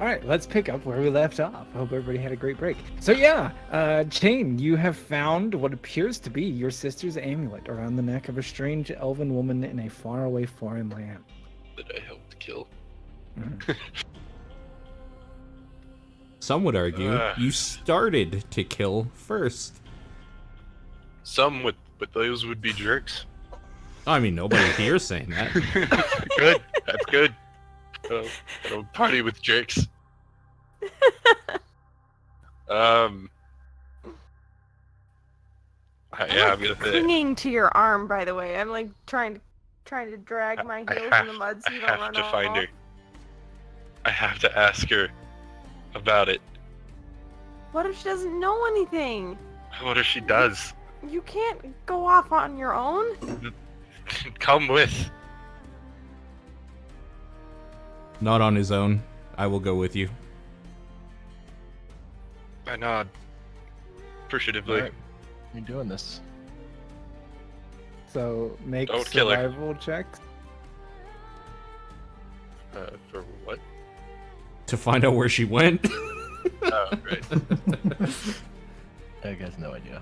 All right, let's pick up where we left off. I hope everybody had a great break. So yeah, Jane, you have found what appears to be your sister's amulet around the neck of a strange elven woman in a faraway foreign land. That I helped kill. Mhm. Some would argue you started to kill first. Some with those would be jerks. I mean, nobody here is saying that. Good. That's good. I don't party with jerks. I'm gonna say clinging to your arm, by the way. I'm like trying to drag my heels in the mud so you don't run off. I have to find her. I have to ask her about it. What if she doesn't know anything? What if she does? You can't go off on your own. Come with. Not on his own. I will go with you. I nod appreciatively. Right. You're doing this. So make Don't kill her. survival checks. For what? To find out where she went. Oh, right. I guess no idea.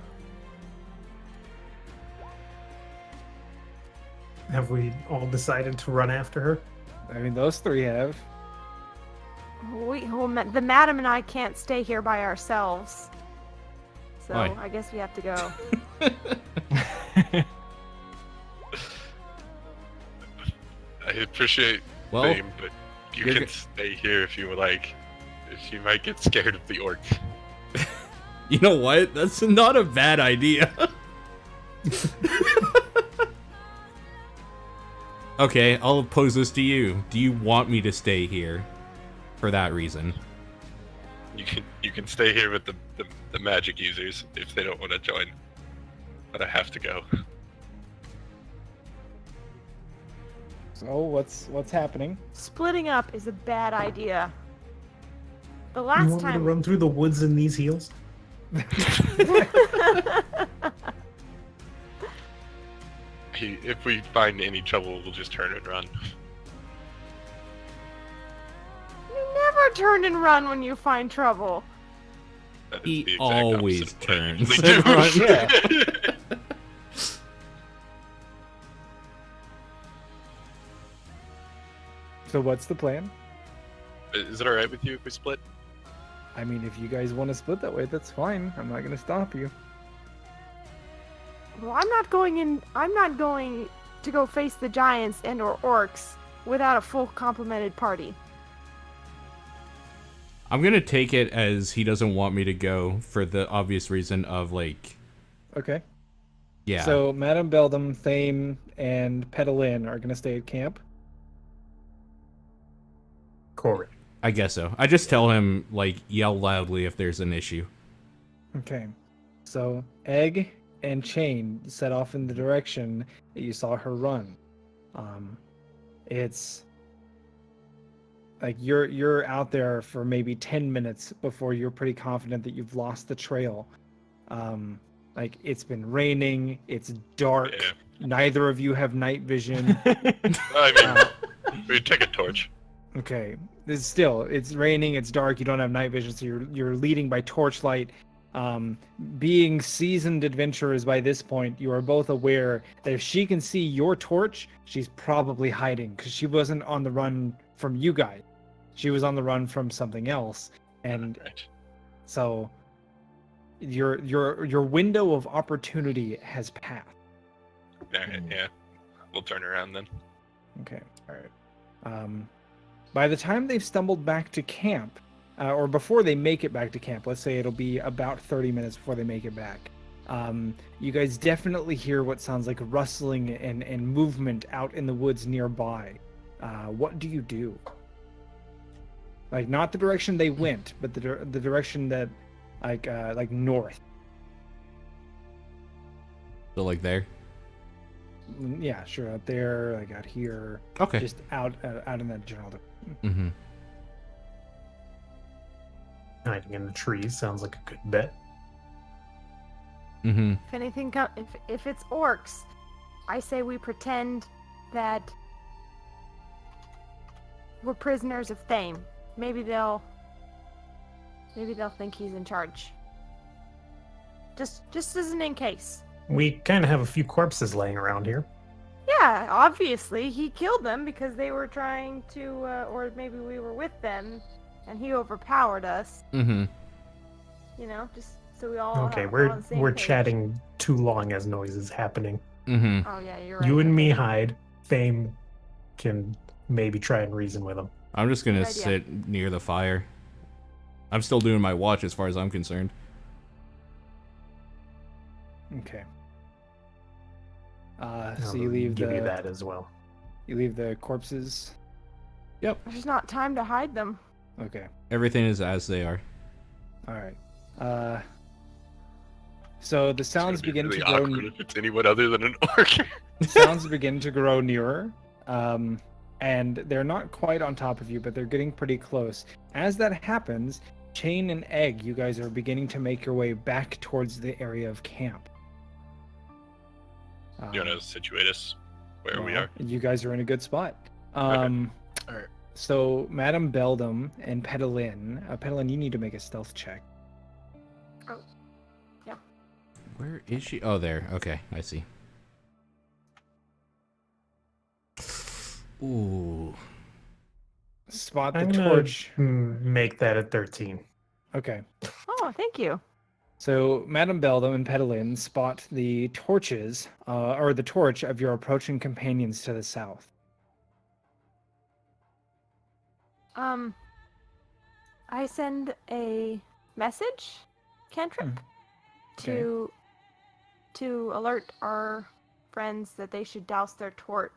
Have we all decided to run after her? I mean, those three have. The madam and I can't stay here by ourselves. So Why? I guess we have to go. I appreciate Well, name, but you you're can stay here if you would like. She might get scared of the orcs. you know what? That's not a bad idea. Okay, I'll pose this to you. Do you want me to stay here for that reason? You can stay here with the magic users if they don't want to join. But I have to go. So what's happening? Splitting up is a bad idea. The You last want me to time. run through the woods in these heels? If we find any trouble, we'll just turn and run. You never turn and run when you find trouble. That is He the exact always opposite of what I turns usually and do. runs. Yeah. So what's the plan? Is it alright with you if we split? I mean, if you guys want to split that way, that's fine. I'm not going to stop you. Well, I'm not going to go face the giants and or orcs without a full complemented party. I'm gonna take it as he doesn't want me to go for the obvious reason of, like, Okay. yeah. So Madame Beldam, Thame, and Petalin are going to stay at camp. Corey. I guess so. I just tell him, like, yell loudly if there's an issue. Okay. So Egg and Chain set off in the direction that you saw her run. It's like you're out there for maybe 10 minutes before you're pretty confident that you've lost the trail. Like it's been raining, it's dark. Yeah. Neither of you have night vision. I mean, we take a torch. Okay. It's raining, it's dark, you don't have night vision, so you're leading by torchlight. Being seasoned adventurers by this point, you are both aware that if she can see your torch, she's probably hiding because she wasn't on the run from you guys. She was on the run from something else. And Right. so your window of opportunity has passed. Alright, yeah. We'll turn around then. Okay. All right. By the time they've stumbled back to camp, or before they make it back to camp, let's say it'll be about 30 minutes before they make it back. You guys definitely hear what sounds like rustling and movement out in the woods nearby. What do you do? Like not the direction they went, but the direction that, like north. So, like, there? Yeah, sure. Out there, like out here, Okay. just out in that general. Mm-hmm. Hiding in the trees sounds like a good bet. Mm-hmm. If anything, if it's orcs, I say we pretend that we're prisoners of Thame. maybe they'll think he's in charge. Just as an in case. We kind of have a few corpses laying around here. Yeah, obviously he killed them because they were trying to, or maybe we were with them, and he overpowered us. Mm-hmm. You know, just so we all. Okay, are on the same we're page. chatting too long as noise is happening. Mm-hmm. Oh yeah, you're right. You and me okay. hide. Fame can maybe try and reason with him. I'm just gonna Good idea. sit near the fire. I'm still doing my watch as far as I'm concerned. Okay. I'll So you leave give you the that as well. you leave the corpses. There's not time to hide them. Okay. Everything is as they are. All right. So the sounds It's gonna be begin really to grow. awkward if it's anyone other than an orc. Sounds begin to grow nearer, and they're not quite on top of you, but they're getting pretty close. As that happens, Chain and Egg, you guys are beginning to make your way back towards the area of camp. You want to situate us where we well, are? You guys are in a good spot. Alright. So Madame Beldam and Petalin, Petalin, you need to make a stealth check. Where is she? Oh, there. Okay, I see. Ooh. Spot the I'm gonna torch. make that at 13. Okay. Oh, thank you. So Madame Beldam and Petalin spot the torches, or the torch of your approaching companions to the south. I send a message, cantrip, to alert our friends that they should douse their torch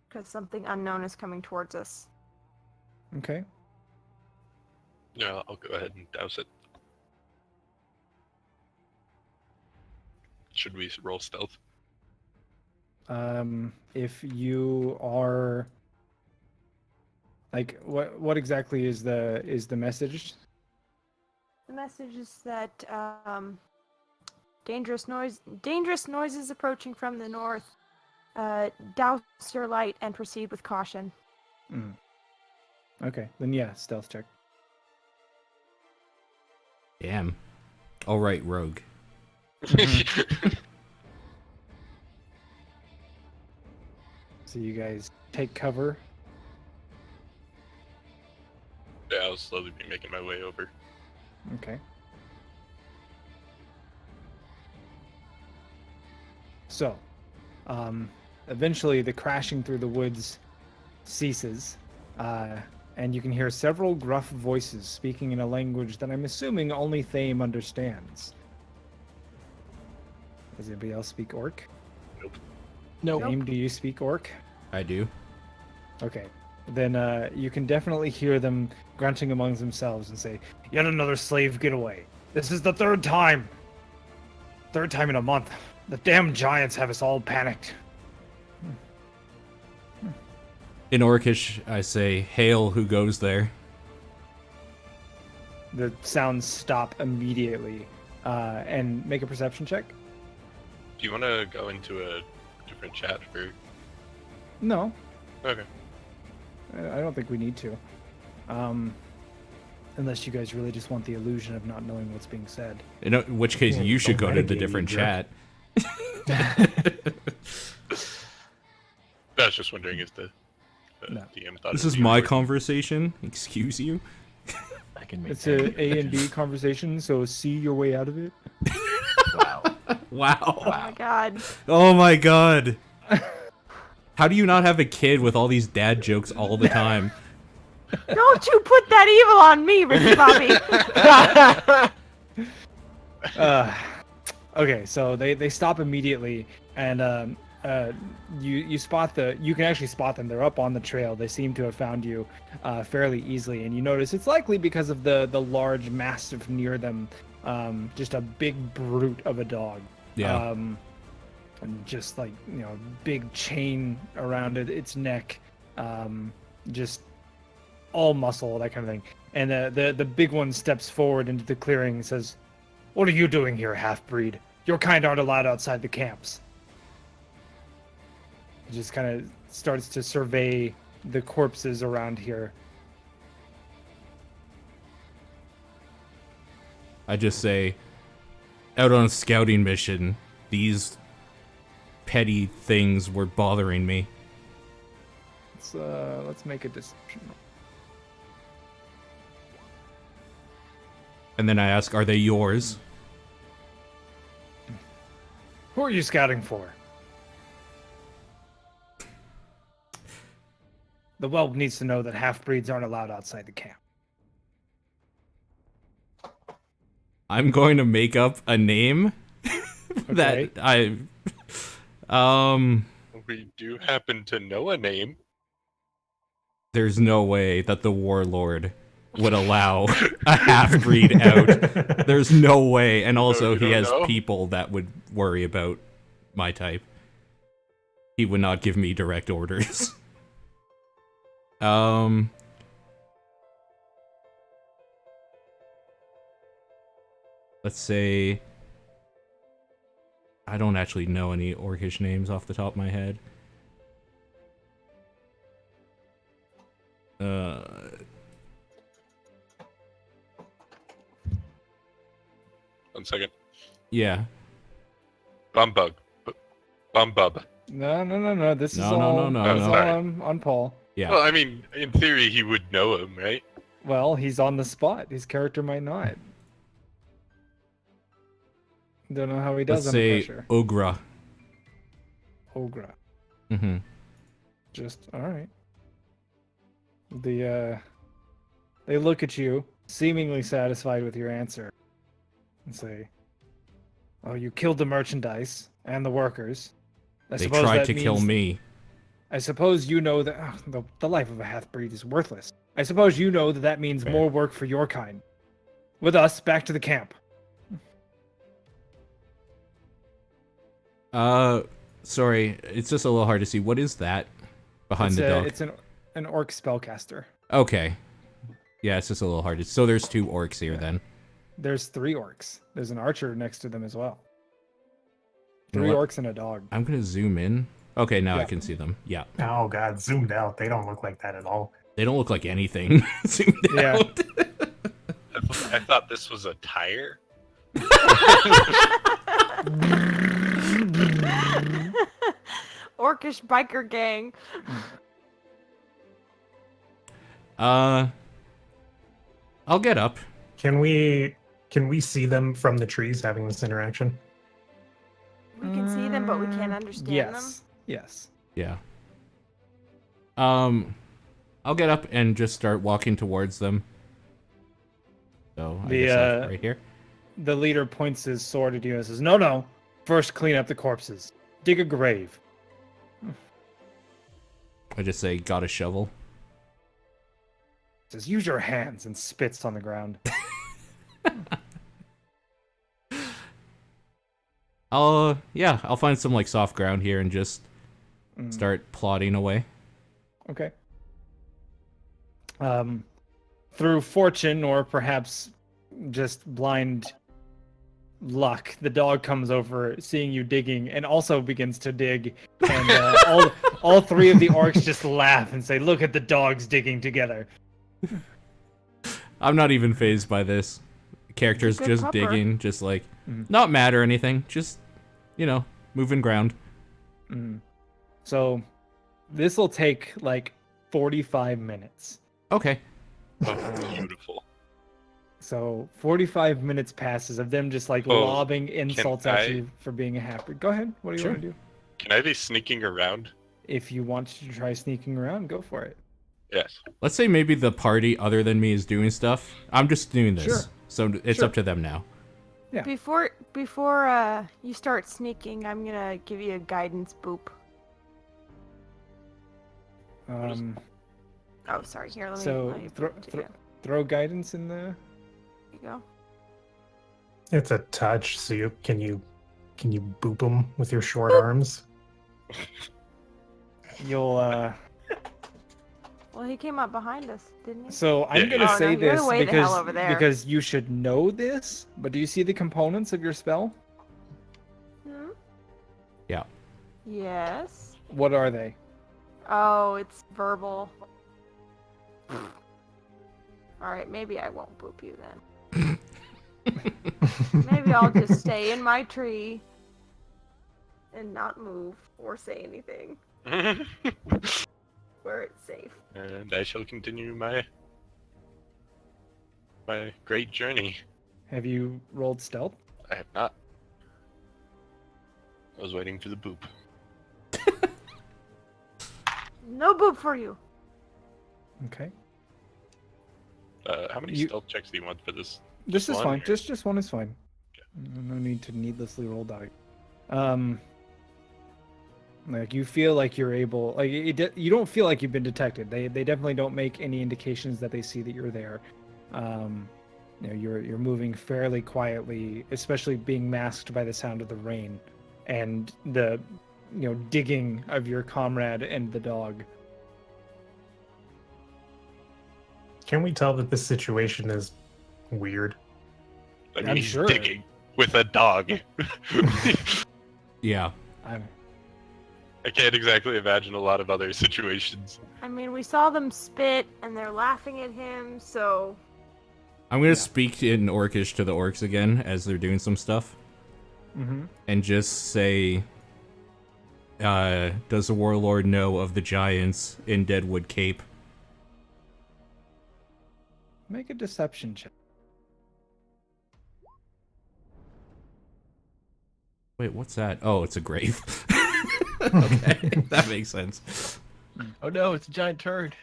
because something unknown is coming towards us. Okay. Yeah, I'll go ahead and douse it. Should we roll stealth? If you are like, what exactly is the message? The message is that dangerous noises approaching from the north. Douse your light and proceed with caution. Mm. Okay, then yeah, stealth check. Damn. All right, rogue. So you guys take cover. Yeah, I'll slowly be making my way over. Okay. So, eventually the crashing through the woods ceases, and you can hear several gruff voices speaking in a language that I'm assuming only Thame understands. Does anybody else speak Orc? Nope. Thame, do you speak Orc? I do. Okay. Then you can definitely hear them grunting among themselves and say, "Yet another slave getaway. This is the third time. Third time in a month. The damn giants have us all panicked." In Orcish, I say, "Hail, who goes there?" The sounds stop immediately, and make a perception check. Do you want to go into a different chat for? No, Okay. I don't think we need to. Unless you guys really just want the illusion of not knowing what's being said. In which case, Yeah, you should go don't to the renegade, different you chat. I was just wondering if the No. DM thought This it'd is be my awkward. conversation. Excuse you. I can make It's a A and B conversation, so see your way out of it. Wow. Wow. Oh my god. Oh my god. How do you not have a kid with all these dad jokes all the time? Don't you put that evil on me, Ricky Bobby. Okay, so they stop immediately, and you spot you can actually spot them. They're up on the trail. They seem to have found you fairly easily, and you notice it's likely because of the large mastiff near them, just a big brute of a dog. Yeah. And just like, big chain around its neck, just all muscle, that kind of thing. And the big one steps forward into the clearing and says, "What are you doing here, half-breed? Your kind aren't allowed outside the camps." He just kind of starts to survey the corpses around here. I just say, out on a scouting mission, these petty things were bothering me. Let's make a deception roll. And then I ask, are they yours? Who are you scouting for? The whelp needs to know that half-breeds aren't allowed outside the camp. I'm going to make up a name that I... We do happen to know a name. There's no way that the warlord would allow a half-breed out. There's no way. And also, you he don't has know? people that would worry about my type. He would not give me direct orders. Let's say... I don't actually know any Orcish names off the top of my head. 1 second. Yeah. Bumbug. Bumbub. No. This is No, all, no, this is all sorry. on Paul. Yeah. Well, I mean, in theory, he would know him, right? Well, he's on the spot. His character might not. Don't know how he does Let's under say pressure. Ogra. Ogra. Mm-hmm. Just all right. They look at you, seemingly satisfied with your answer, and say, "Oh, you killed the merchandise and the workers. I They suppose tried that to kill means- me. I suppose you know that the life of a half-breed is worthless. I suppose you know that means Fair. more work for your kind. With us, back to the camp." Sorry, it's just a little hard to see. What is that behind the dog? It's an orc spellcaster. Okay. Yeah, it's just a little hard to... So there's 2 orcs here, then. There's 3 orcs. There's an archer next to them as well. You know 3 what? orcs and a dog. I'm gonna zoom in. Okay, now I Yeah. can see them. Yeah. Oh god, zoomed out. They don't look like that at all. They don't look like anything. Zoomed Yeah. out. I thought this was a tire. Orcish biker gang. I'll get up. Can we see them from the trees having this interaction? We can see them, but we can't understand them. Yes. Yeah. I'll get up and just start walking towards them. So, I guess that's right here. The leader points his sword at you and says, No. First, clean up the corpses. Dig a grave. I just say, got a shovel. Says, use your hands, and spits on the ground. I'll find some, like, soft ground here and just start plodding away. Okay. Through fortune, or perhaps just blind luck, the dog comes over, seeing you digging, and also begins to dig. And all 3 of the orcs just laugh and say, "Look at the dogs digging together." I'm not even phased by this. Characters Good just pupper. digging, just like, not mad or anything, just, moving ground. So, this will take like 45 minutes. Okay. Oh, beautiful. So 45 minutes passes of them just like Oh, lobbing insults at I- you for being a half-breed. Go ahead. What do you Sure. want to do? Can I be sneaking around? If you want to try sneaking around, go for it. Yes. Let's say maybe the party other than me is doing stuff. I'm just doing this. Sure. So it's Sure. up to them now. Yeah. Before you start sneaking, I'm gonna give you a guidance boop. Oh, sorry. Here, let me. So let me put it to you. throw guidance in the. There you go. It's a touch, so can you boop them with your short arms? You'll Well, he came up behind us, didn't he? So I'm Yeah, gonna yeah. Oh, say no, you're this way the hell over there. because you should know this. But do you see the components of your spell? Hmm? Yeah. Yes. What are they? Oh, it's verbal. All right, maybe I won't boop you then. Maybe I'll just stay in my tree and not move or say anything where it's safe. And I shall continue my great journey. Have you rolled stealth? I have not. I was waiting for the boop. No boop for you. Okay. How many You- stealth checks do you want for this? This is one, fine. or- Just one is fine. No need to needlessly roll die. Like you feel like you're able, like you don't feel like you've been detected. They definitely don't make any indications that they see that you're there. You know, you're moving fairly quietly, especially being masked by the sound of the rain and the digging of your comrade and the dog. Can we tell that this situation is weird? I mean, I'm he's sure. digging with a dog. Yeah. I can't exactly imagine a lot of other situations. I mean, we saw them spit and they're laughing at him, so I'm gonna speak in Orcish to the orcs again as they're doing some stuff, Mm-hmm. and just say, does the warlord know of the giants in Deadwood Cape? Make a deception check. Wait, what's that? Oh, it's a grave. Okay, that makes sense. Oh no, it's a giant turd.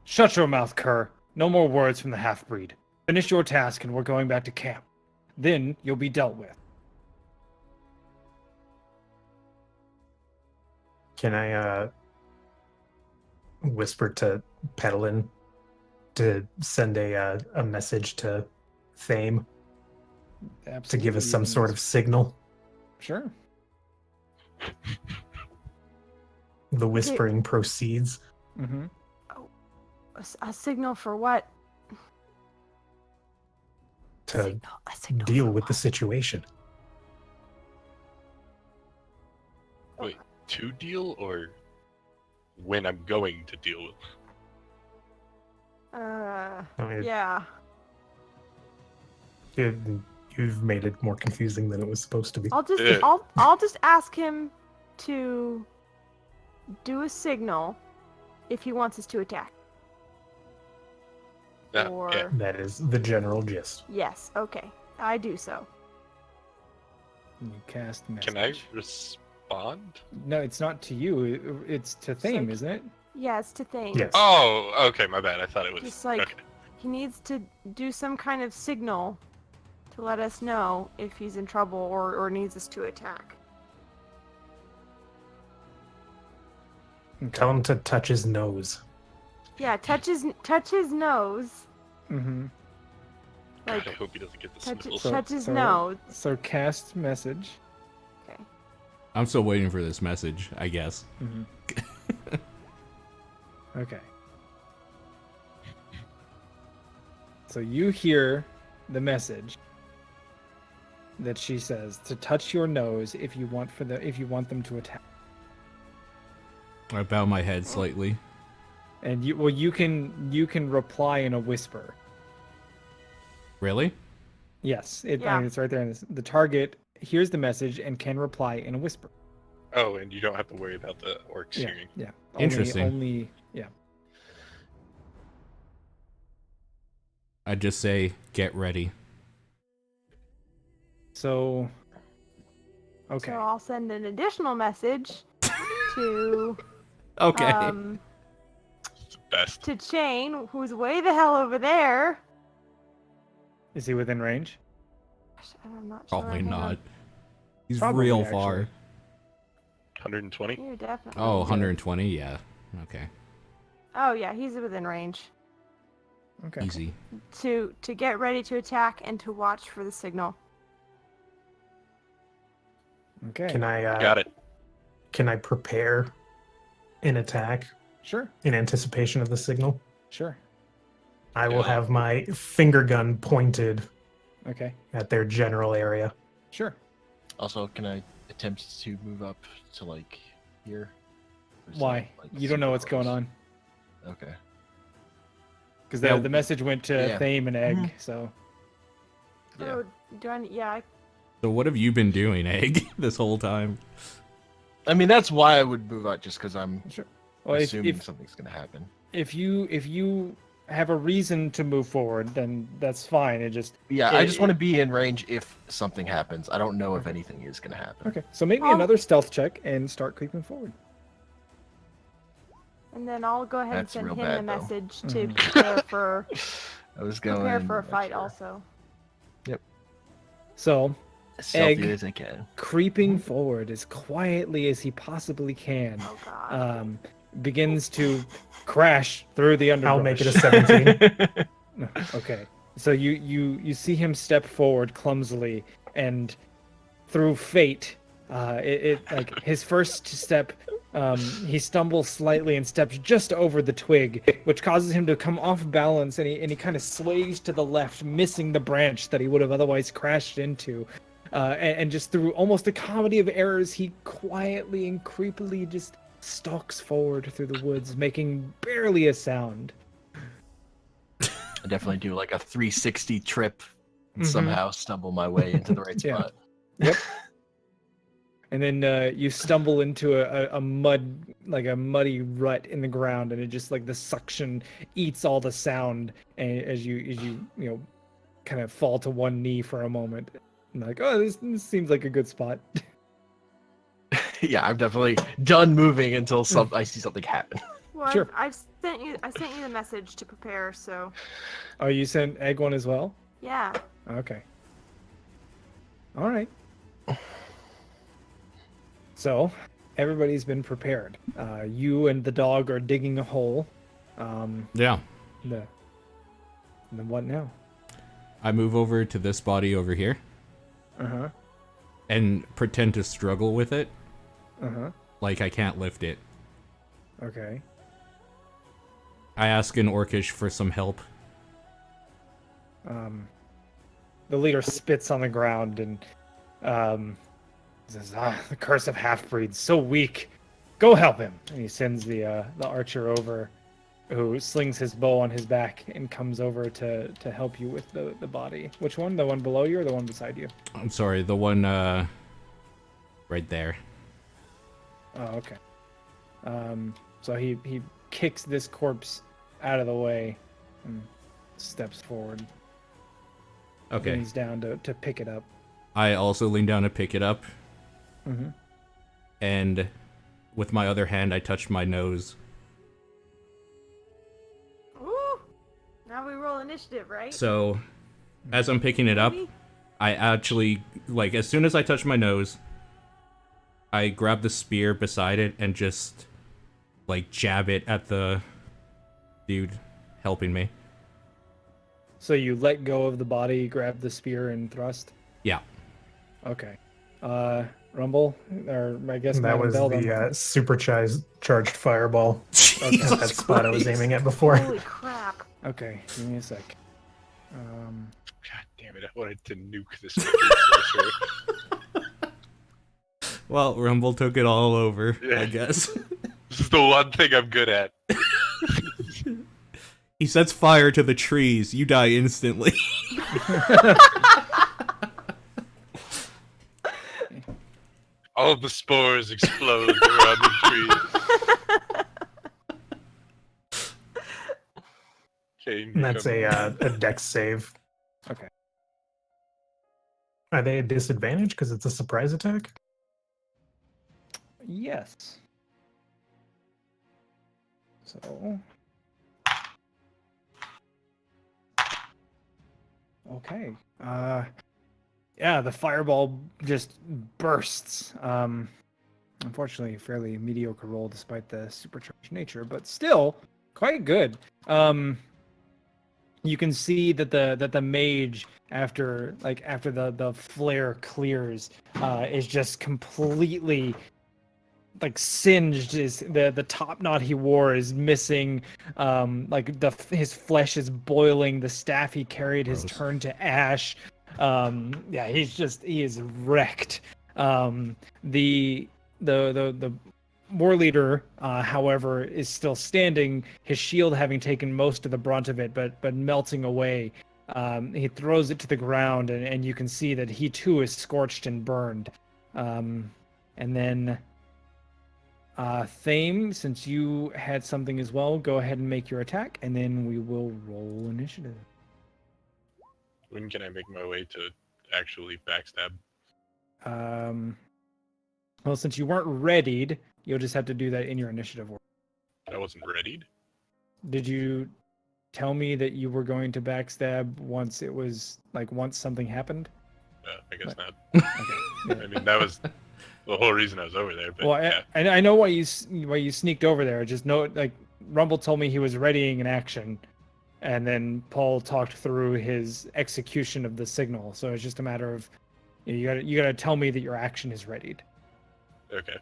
Shut your mouth, cur. No more words from the half-breed. Finish your task and we're going back to camp. Then you'll be dealt with. Can I whisper to Pedalin to send a message to Thame to give us some sort of signal? Sure. The whispering proceeds. Mm-hmm. a signal for what? To A signal deal for with the what? situation. Wait, to deal or when I'm going to deal with? I mean, Yeah. you've made it more confusing than it was supposed to be. I'll just Yeah. I'll just ask him to do a signal if he wants us to attack. Or Yeah. That is the general gist. yes, okay. I do so. You cast message. Can I respond? No, it's not to you. It's to Thame, like- isn't it? Yeah, it's to think. Yes. Oh, okay, my bad. I thought it was. Just like Okay. he needs to do some kind of signal to let us know if he's in trouble or needs us to attack. Tell him to touch his nose. Yeah, touch his nose. Mm-hmm. God, Like I hope he doesn't get the touch sniffles. So- his so- nose. So cast message. Okay. I'm still waiting for this message, I guess. Mm-hmm. Okay. So you hear the message that she says to touch your nose if you want them to attack. I bow my head slightly. And you can reply in a whisper. Really? Yes, I Yeah. mean, it's right there. The target hears the message and can reply in a whisper. Oh, and you don't have to worry about the orcs Yeah, hearing. yeah. Interesting. Only yeah. I just say, get ready. So. Okay. So I'll send an additional message to Okay. It's the best. to Chain, who's way the hell over there. Is he within range? I'm not sure. Probably Hang not. on. He's Probably, real actually. far. 120? You're definitely. Oh, 120? Yeah. Okay. Oh yeah, he's within range. Okay. Easy. To get ready to attack and to watch for the signal. Okay. Can I Got it. can I prepare an attack Sure. in anticipation of the signal? Sure. I will Yeah. have my finger gun pointed Okay. at their general area. Sure. Also, can I attempt to move up to like here? Or is Why? that, like, You don't know super what's going close? on Okay. because Yeah. the message went to Yeah. Thame and Egg. Mhm. So Yeah. Oh, do I? Yeah. So what have you been doing, Egg, this whole time? I mean, that's why I would move out, just because I'm Sure. Well, assuming something's gonna happen. if you have a reason to move forward, then that's fine. It just Yeah, I just want to be in range if something happens. I don't know if anything is gonna happen. Okay. So make me another stealth check and start creeping forward. And then I'll go ahead That's and send real him the bad, though. message to Mhm. I was going prepare for a like, fight sure. also. So As stealthy Egg. as I can. creeping forward as quietly as he possibly can, Oh god. begins to crash through the underbrush. I'll make it a 17. Okay. So you see him step forward clumsily, and through fate, it like his first step, he stumbles slightly and steps just over the twig, which causes him to come off balance, and he kind of sways to the left, missing the branch that he would have otherwise crashed into. And just through almost a comedy of errors, he quietly and creepily just stalks forward through the woods, making barely a sound. I definitely do like a 360 trip and Mhm. somehow stumble my way into the right Yeah. spot. Yep. And then you stumble into a muddy rut in the ground, and it just like the suction eats all the sound, and as you kind of fall to one knee for a moment, and like, oh, this seems like a good spot. Yeah, I'm definitely done moving until I see something happen. Well, Sure. I sent you the message to prepare, so Oh, you sent Egg one as well? yeah. Okay. All right. So, everybody's been prepared. You and the dog are digging a hole. Yeah. And then what now? I move over to this body over here Uh-huh. and pretend to struggle with it, Uh-huh. like I can't lift it. Okay. I ask in Orcish for some help. The leader spits on the ground and says, the curse of half-breeds, so weak. Go help him. And he sends the archer over, who slings his bow on his back and comes over to help you with the body. Which one? The one below you or the one beside you? I'm sorry, the one right there. Oh, okay. So he kicks this corpse out of the way and steps forward. Okay. Leans down to pick it up. I also lean down to pick it up, Mm-hmm. and with my other hand I touch my nose. Ooh. Now we roll initiative, right? So, as I'm picking it up, Maybe? I actually, like, as soon as I touch my nose, I grab the spear beside it and just, like, jab it at the dude helping me. So you let go of the body, grab the spear, and thrust? Yeah. Okay. Rumble, or I guess And that was Madam Beldam. the charged fireball at Jesus that spot I was Christ. aiming at before. Holy crap. Okay, give me a sec. God damn it! I wanted to nuke this fucking sorcerer. Well, Rumble took it all over, Yeah. I guess. This is the one thing I'm good at. He sets fire to the trees. You die instantly. All of the spores explode around the trees. Okay, And that's a dex save. Okay. Are they at disadvantage because it's a surprise attack? Yes. So. Okay. Yeah, the fireball just bursts. Unfortunately, a fairly mediocre roll despite the supercharged nature, but still quite good. You can see that the mage after the flare clears is just completely like singed. Is the top knot he wore is missing. His flesh is boiling. The staff he carried has Gross. turned to ash. Yeah, he is wrecked. The war leader, however, is still standing, his shield having taken most of the brunt of it, but melting away. He throws it to the ground, and you can see that he too is scorched and burned. And then, Thame, since you had something as well, go ahead and make your attack, and then we will roll initiative. When can I make my way to actually backstab? Well, since you weren't readied, you'll just have to do that in your initiative order. I wasn't readied. Did you tell me that you were going to backstab once it was once something happened? I guess not. Okay. I mean, that was the whole reason I was over there. But Well, yeah. I know why you sneaked over there. Just know, Rumble told me he was readying an action, and then Paul talked through his execution of the signal. So it's just a matter of you gotta tell me that your action is readied. Okay.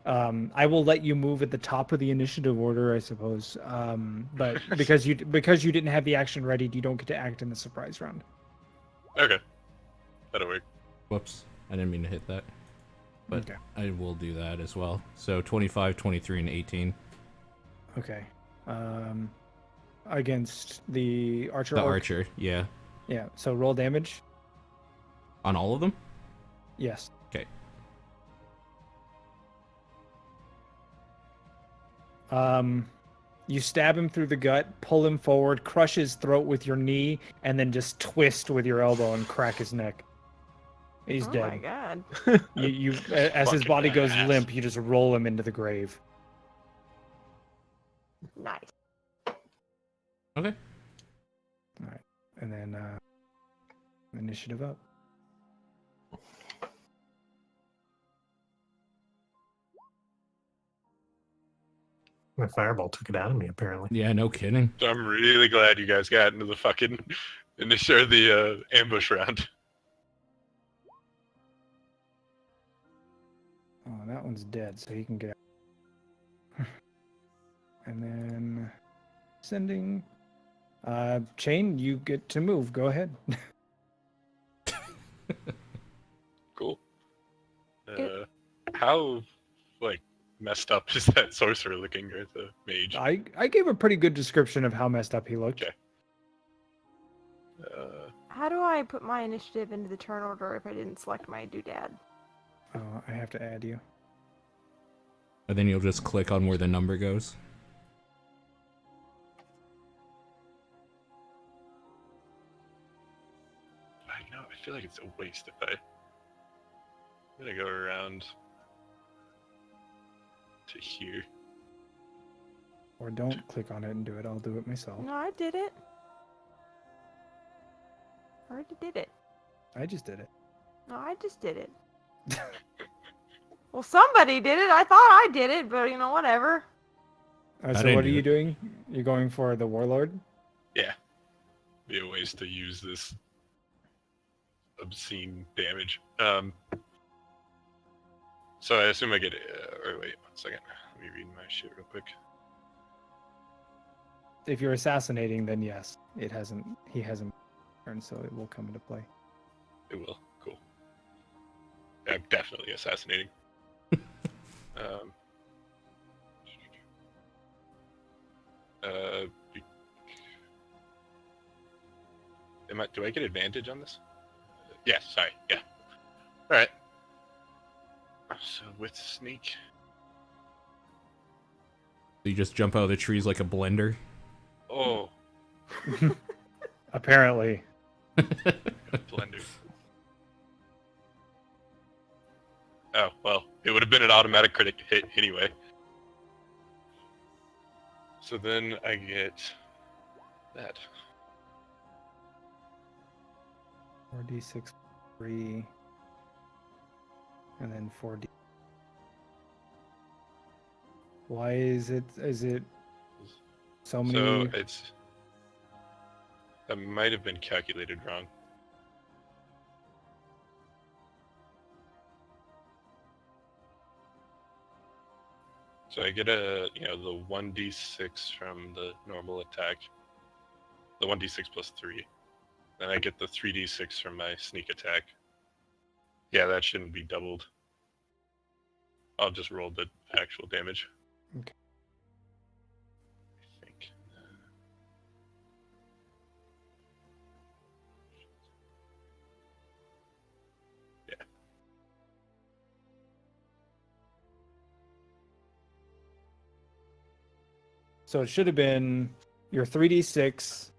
I will let you move at the top of the initiative order, I suppose. But because you didn't have the action ready, you don't get to act in the surprise round. Okay. That'll work. Whoops. I didn't mean to hit that. But Okay. I will do that as well. So 25, 23, and 18. Okay. Against the archer. The orc? archer, yeah. Yeah. So roll damage. On all of them? Yes. Okay. You stab him through the gut, pull him forward, crush his throat with your knee, and then just twist with your elbow and crack his neck. He's Oh dead. my god. You as his Fucking body goes badass. limp, you just roll him into the grave. Nice. Okay. All right, and then initiative up. My fireball took it out of me, apparently. Yeah, no kidding. So I'm really glad you guys got into the fucking the ambush round. Oh, that one's dead, so he can get out. And then sending Chain, you get to move. Go ahead. Cool. How messed up is that sorcerer looking, or the mage? I gave a pretty good description of how messed up he looked. Okay. How do I put my initiative into the turn order if I didn't select my doodad? I have to add you. And then you'll just click on where the number goes. I know. I feel like it's a waste if I'm gonna go around to here. Or don't click on it and do it. I'll do it myself. No, I did it. I already did it. I just did it. No, I just did it. Well, somebody did it. I thought I did it, but whatever. So didn't what are do you it. doing? You're going for the warlord? Yeah. Be a waste to use this obscene damage. So I assume I get. Or wait, 1 second. Let me read my shit real quick. If you're assassinating, then yes, he hasn't turned, so it will come into play. It will. Cool. I'm definitely assassinating. Do I get advantage on this? Yes. Sorry. Yeah. All right. So with sneak. You just jump out of the trees like a blender. Oh, Apparently. blender. Oh well, it would have been an automatic critic hit anyway. So then I get that. 4d6, 3, and then 4d. Why is it so many? So that might have been calculated wrong. So I get the 1d6 from the normal attack, the 1d6 plus 3. Then I get the 3d6 from my sneak attack. Yeah, that shouldn't be doubled. I'll just roll the actual damage. Okay. I think. So it should have been your 3d6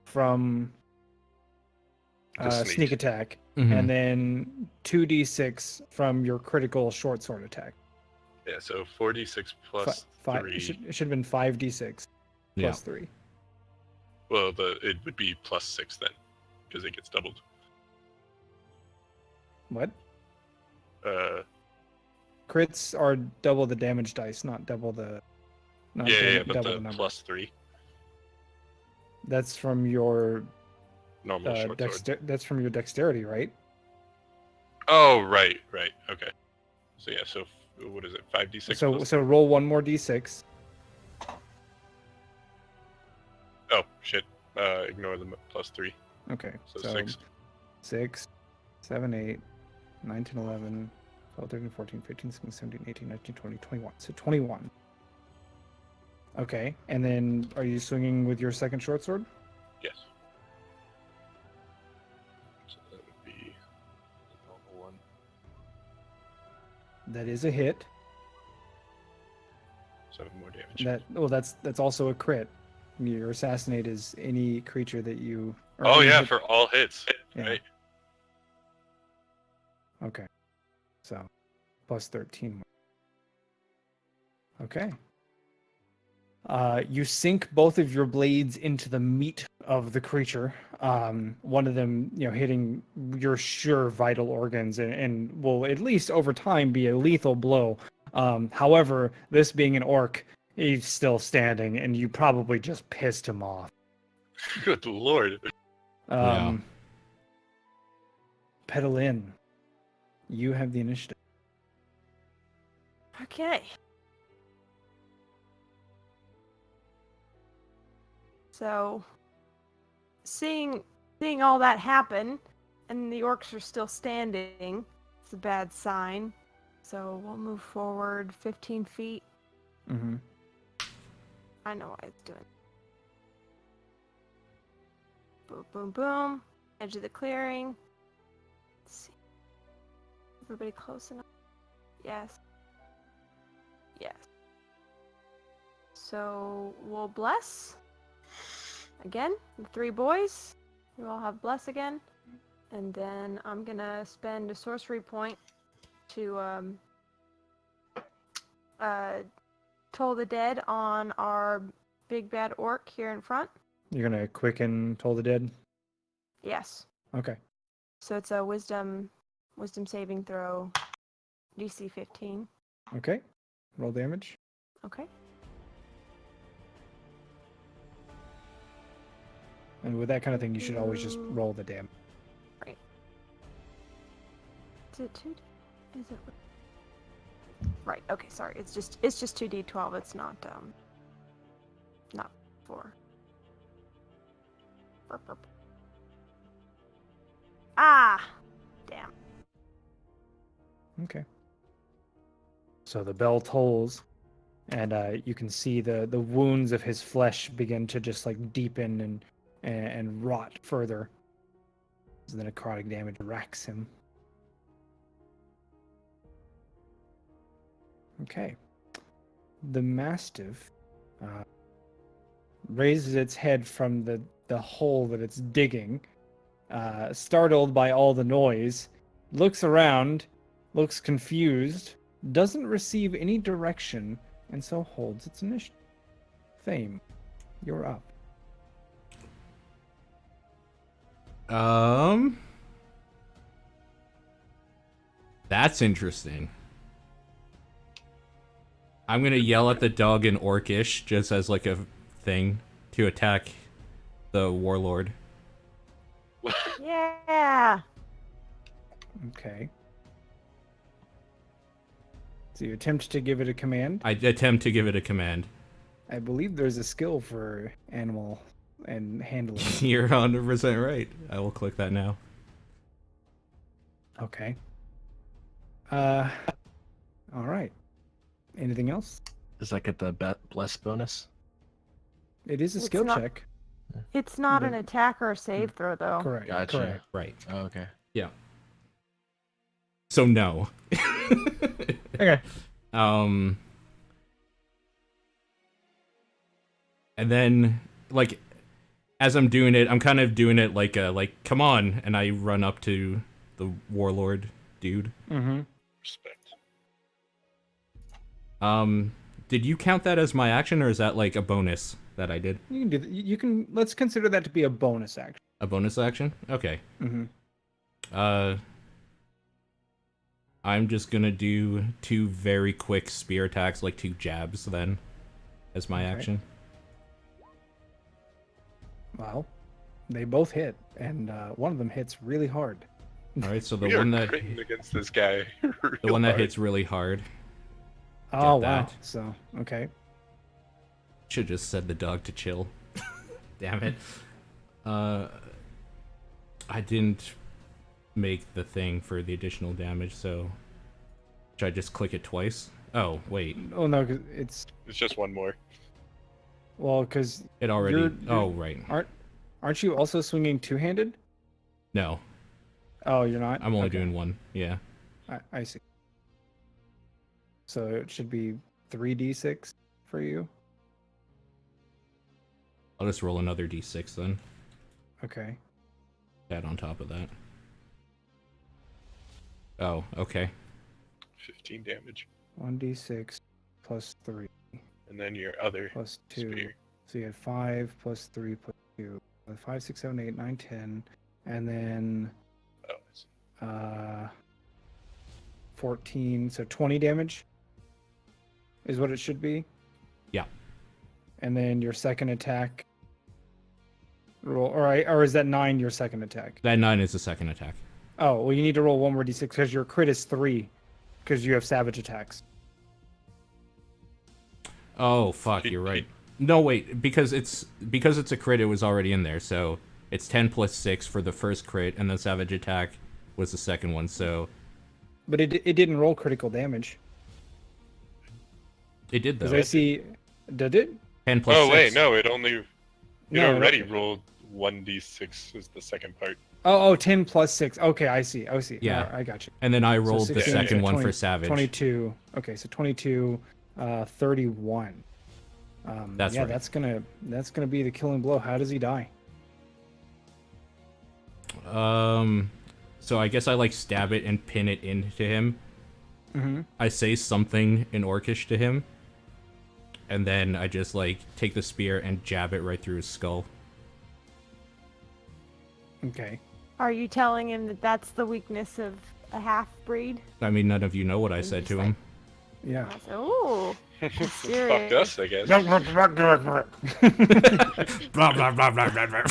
from The sneak attack, Mhm. and then 2d6 from your critical short sword attack. Yeah, so 4d6 plus Five. 3. It should have been 5d6 Yeah. plus 3. Well, it would be plus 6 then, because it gets doubled. What? Uh, Crits are double the damage dice, not double the. Not yeah, but double the number. plus 3 That's from your normal short sword. that's from your dexterity, right? Oh, right. Okay. So yeah, so what is it? 5d6. So roll one more d6. Oh shit. Ignore the plus 3. Okay. So 6. 6, 7, 8, 9, 10, 11, 12, 13, 14, 15, 16, 17, 18, 19, 20, 21. So 21. Okay. And then are you swinging with your second short sword? Yes. So that would be the normal one. That is a hit. 7 more damage. That's also a crit. Your assassinate is any creature that you. or Oh any yeah, hit- for all hits. Yeah. Right. Okay. So plus 13. Okay. You sink both of your blades into the meat of the creature. One of them, hitting your sure vital organs and will at least over time be a lethal blow. However, this being an orc, he's still standing, and you probably just pissed him off. Good lord. Yeah. Pedalin, you have the initiative. Okay. So, seeing all that happen, and the orcs are still standing, it's a bad sign. So we'll move forward 15 feet. Mm-hmm. I know what it's doing. Boom, boom, boom. Edge of the clearing. Let's see. Everybody close enough? Yes. Yes. So we'll bless. Again, the 3 boys. We all have bless again. And then I'm gonna spend a sorcery point to toll the dead on our big bad orc here in front. You're gonna quicken Toll the Dead? Yes. Okay. So it's a wisdom saving throw, DC 15. Okay. Roll damage. Okay. And with that kind of thing, you should always just roll the damage. Is it 2? Is it? Right. Okay. Sorry. It's just 2d12. It's not 4. Burp, burp. Ah! Damn. Okay. So the bell tolls, and you can see the wounds of his flesh begin to just like deepen and rot further. So the necrotic damage racks him. Okay. The mastiff raises its head from the hole that it's digging, startled by all the noise, looks around, looks confused, doesn't receive any direction, and so holds its initiative. Fame, you're up. That's interesting. I'm gonna yell at the dog in Orcish just as like a thing to attack the warlord. Yeah. Okay. So you attempt to give it a command. I attempt to give it a command. I believe there's a skill for animal and handling. You're 100% right. I will click that now. Okay. All right. Anything else? Does that get the bless bonus? It is a It's skill not- check. It's not an The- attack or a save throw, though. Correct. Gotcha. Correct. Right. Oh, okay. So no. Okay. And then, like, as I'm doing it, I'm kind of doing it like, come on, and I run up to the warlord dude. Mm-hmm. Respect. Did you count that as my action, or is that like a bonus that I did? You can do. You can. Let's consider that to be a bonus action. A bonus action? Okay. Mm-hmm. I'm just gonna do 2 very quick spear attacks, like 2 jabs, then, as my action. Well, they both hit, and one of them hits really hard. All right, so We are critting against this guy. the one that hits really hard. Oh wow! that. So okay. Should just said the dog to chill. Damn it. I didn't make the thing for the additional damage, so should I just click it twice? Oh wait, Oh no, 'cause it's It's just one more. well, because it already. You're- Oh right. aren't you also swinging two-handed? No, Oh, you're not. I'm only Okay. doing one. Yeah. I see. So it should be 3d6 for you. I'll just roll another d6 then. Okay. Add on top of that. Oh, okay. 15 damage. 1d6 plus 3 And then your other plus 2. spear. So you had 5 plus 3 plus 2. 5, 6, 7, 8, 9, 10. And then Oh, I see. 14. So 20 damage is what it should be. Yeah. And then your second attack roll, or is that 9 your second attack? That 9 is the second attack. Oh, well, you need to roll 1 more d6 because your crit is 3 because you have savage attacks. Oh fuck, you're right. No wait, because it's a crit, it was already in there, so it's 10 plus 6 for the first crit, and then savage attack was the second one, so But it didn't roll critical damage. it did Because though. I see, did it? 10 plus Oh 6. wait, no, it No, already rolled 1d6 is the second part. Oh, 10 plus 6. Okay, I see. Yeah. Alright, I got you. And then I So rolled the 16, second so one 20 for savage. 22. Okay, so 22, 31. That's yeah, right. that's gonna be the killing blow. How does he die? So I guess I like stab it and pin it into him. Mm-hmm. I say something in Orcish to him, and then I just like take the spear and jab it right through his skull. Okay. Are you telling him that that's the weakness of a half-breed? I mean, none of you know what I said to him. Yeah. I said, ooh, Fucked mysterious. us, I guess. Blah blah blah blah blah blah.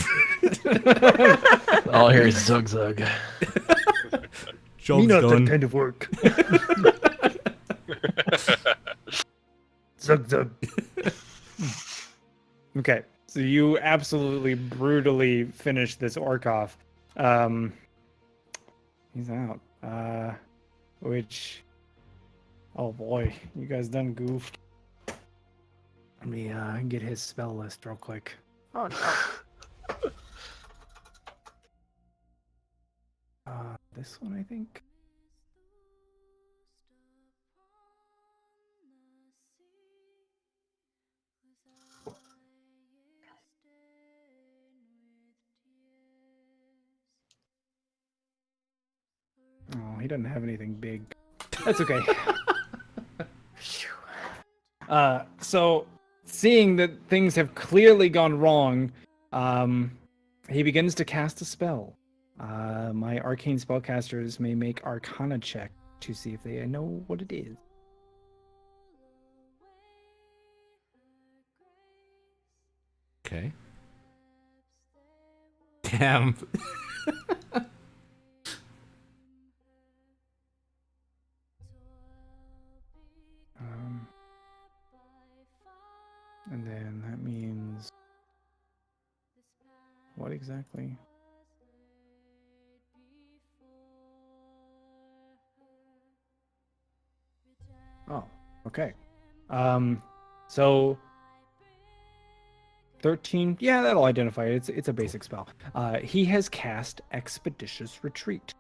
All here is Zug Zug. Job's done. kind of work. Zug zug. Okay, so you absolutely brutally finish this orc off. He's out. Which, oh boy, you guys done goofed. Let me get his spell list real quick. Oh no. This one I think. Oh, he doesn't have anything big. That's okay. So seeing that things have clearly gone wrong, he begins to cast a spell. My arcane spellcasters may make Arcana check to see if they know what it is. Okay. Damn. And then that means what exactly? Oh, okay. So 13. Yeah, that'll identify it. It's a basic spell. He has cast Expeditious Retreat,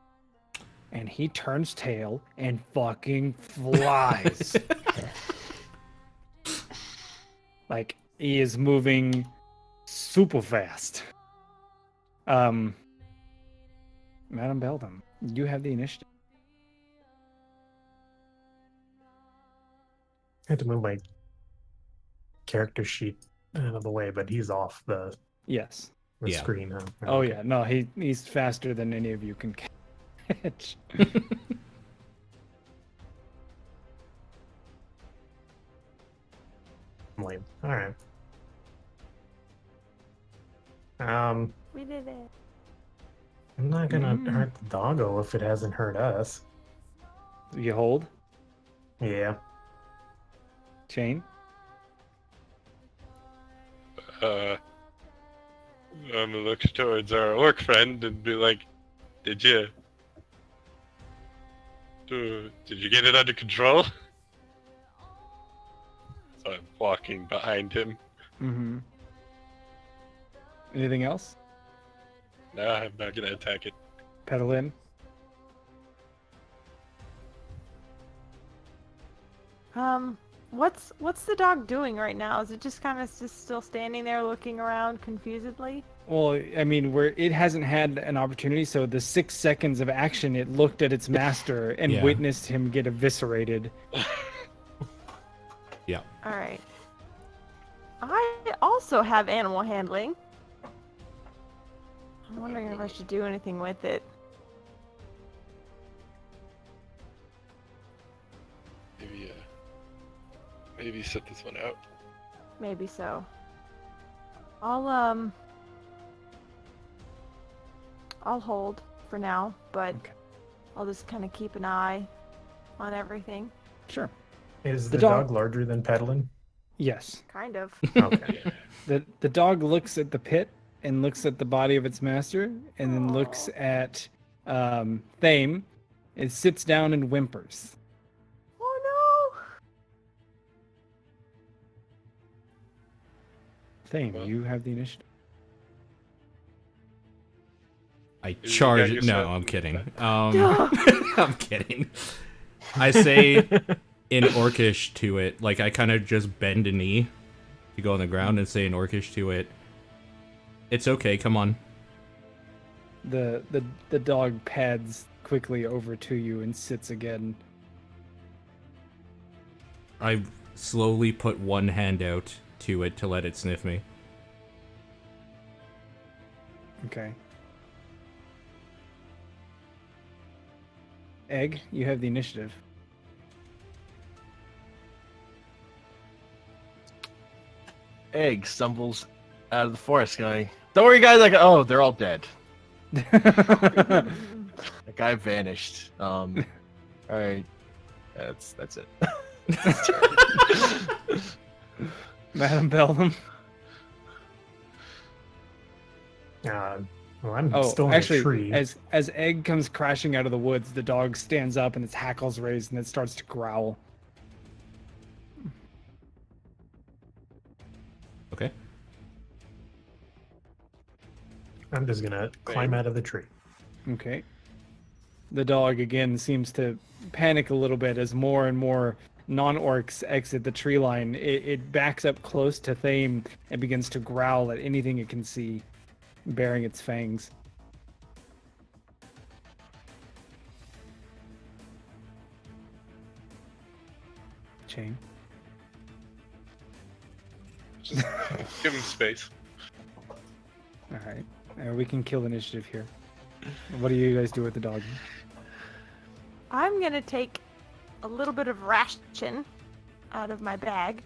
and he turns tail and fucking flies. Like He is moving super fast. Madam Beldam, you have the initiative. I had to move my character sheet out of the way, but he's off the Yes. Yeah. screen. Huh? Oh Okay. yeah, no, he's faster than any of you can catch. Lame. All right. We did it. I'm not gonna Mm. hurt the doggo if it hasn't hurt us. You hold, Yeah. Chain. I'm gonna look towards our orc friend and be like, "Did you get it under control?" So I'm walking behind him. Mm-hmm. Anything else? No, I'm not gonna attack it. Pedal in. What's the dog doing right now? Is it just kind of just still standing there looking around confusedly? Well, I mean, where it hasn't had an opportunity, so the 6 seconds of action, it looked at its master and Yeah. witnessed him get eviscerated. Yeah. All right. I also have animal handling. I'm wondering if I should do anything with it. Maybe set this one out. Maybe so. I'll hold for now, but Okay. I'll just kind of keep an eye on everything. Sure. Is The the dog- dog larger than pedaling? Yes. Kind of. Okay. The dog looks at the pit and looks at the body of its master and then looks at Thame. It sits down and whimpers. Oh Thame, Well- you have the initiative. I You got charge. your No, set. I'm kidding. no! I'm kidding. I say in Orcish to it, like I kind of just bend a knee to go on the ground and say in Orcish to it, "It's okay, come on." The dog pads quickly over to you and sits again. I slowly put one hand out to it to let it sniff me. Okay. Egg, you have the initiative. Egg stumbles out of the forest going, "Don't worry, guys, oh, they're all dead. That guy vanished. Alright. That's it. Madam Beldam. Well, I'm Oh, still in actually, a tree. as Egg comes crashing out of the woods, the dog stands up and its hackles raised and it starts to growl. Okay. I'm just gonna climb out of the tree. Okay. The dog again seems to panic a little bit as more and more non-orcs exit the tree line. It backs up close to Thame and begins to growl at anything it can see, baring its fangs. Chain. Just give him space. All right. We can kill initiative here. What do you guys do with the dog? I'm gonna take a little bit of ration out of my bag,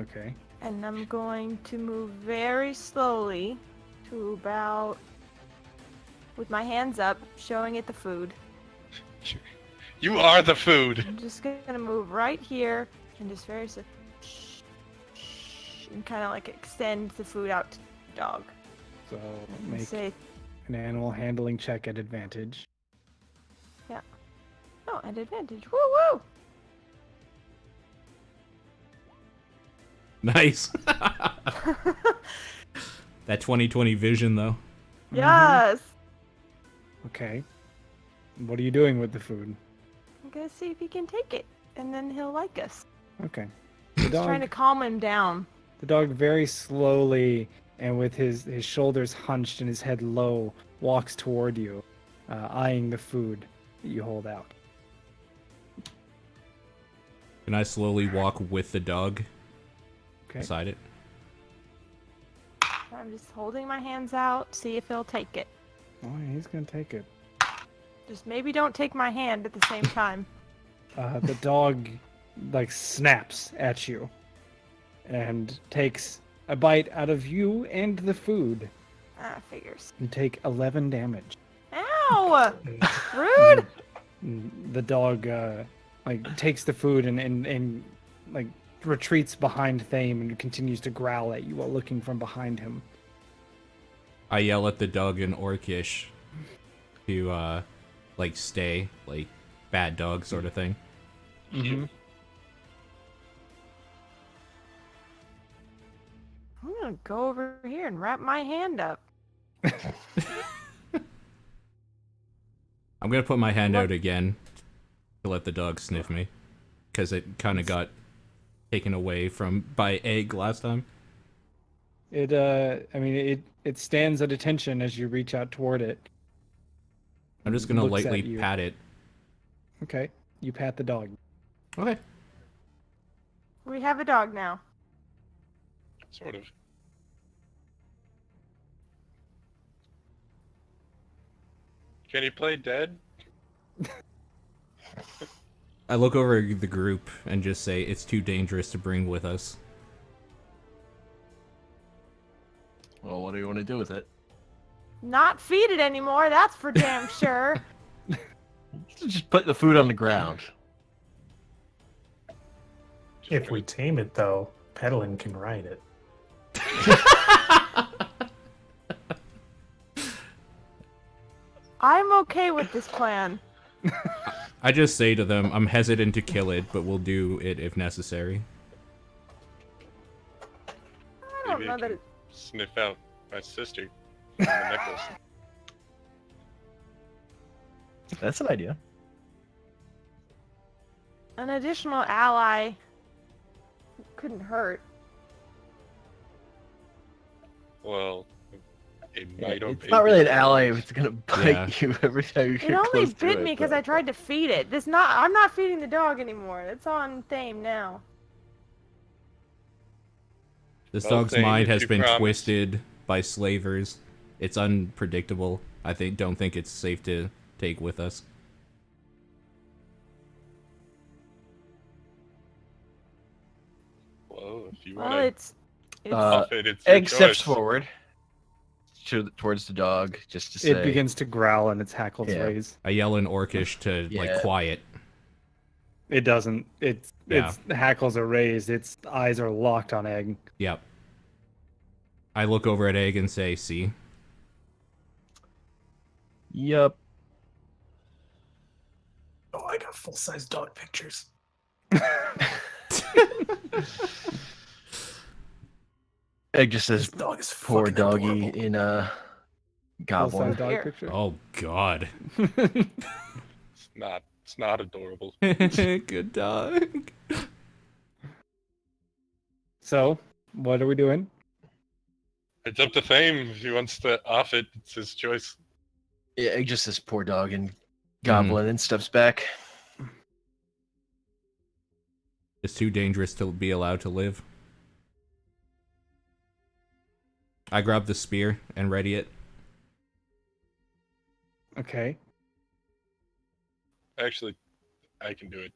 Okay. and I'm going to move very slowly to about, with my hands up, showing it the food. You are the food. I'm just gonna move right here and just very slow, and kind of like extend the food out to the dog. So And make say, an animal handling check at advantage. oh, at advantage. Woo woo! Nice. That 20/20 vision, though. Yes! Okay. What are you doing with the food? I'm gonna see if he can take it, and then he'll like us. Okay. The Just trying to dog. calm him down. The dog very slowly and with his shoulders hunched and his head low walks toward you, eyeing the food that you hold out. Can I slowly walk with the dog Okay. beside it? I'm just holding my hands out, see if he'll take it. Oh, yeah, he's gonna take it. Just maybe don't take my hand at the same time. The dog like snaps at you and takes a bite out of you and the food. Ah, figures. You take 11 damage. Ow! Rude! The dog like takes the food and like retreats behind Thame and continues to growl at you while looking from behind him. I yell at the dog in Orcish to like stay, like bad dog sort of thing. Mm-hmm. I'm gonna go over here and wrap my hand up. I'm gonna put my hand out again to let the dog sniff me, because it kind of got taken away by Egg last time. It stands at attention as you reach out toward it. I'm just gonna Looks at lightly you. pat it. Okay, you pat the dog. Okay. We have a dog now. Sort of. Can you play dead? I look over the group and just say it's too dangerous to bring with us. Well, what do you want to do with it? Not feed it anymore, that's for damn sure. Just put the food on the ground. If we tame it, though, Petalin can ride it. I'm okay with this plan. I just say to them, I'm hesitant to kill it, but we'll do it if necessary. I don't Maybe know I that can it... sniff out my sister from the necklace. That's an idea. An additional ally couldn't hurt. Well, it might or It's may not really an be. ally if it's gonna bite Yeah. you every time you It get only close to bit it, me because but- I tried to feed it. I'm not feeding the dog anymore. It's on Thame now. This Well, dog's Thane, mind if has you been promise. twisted by slavers. It's unpredictable. Don't think it's safe to take with us. Well, if you Well, want it's off it, it's your Egg steps choice. forward towards the dog, just to say. It begins to growl and its hackles Yeah. raise. I yell in Orcish to Yeah. like quiet. It doesn't. Its hackles are raised. Its eyes are locked on Egg. Yep. I look over at Egg and say, "See." Yup. Oh, I got full-size dog pictures. Egg just says, This dog is poor fucking doggy adorable. in a Full-size goblin. dog Here. picture. Oh God. It's not adorable. Good dog. So, what are we doing? It's up to Fame. If he wants to off it, it's his choice. Yeah, Egg just says poor dog and goblin and steps back. It's too dangerous to be allowed to live. I grab the spear and ready it. Okay. Actually, I can do it.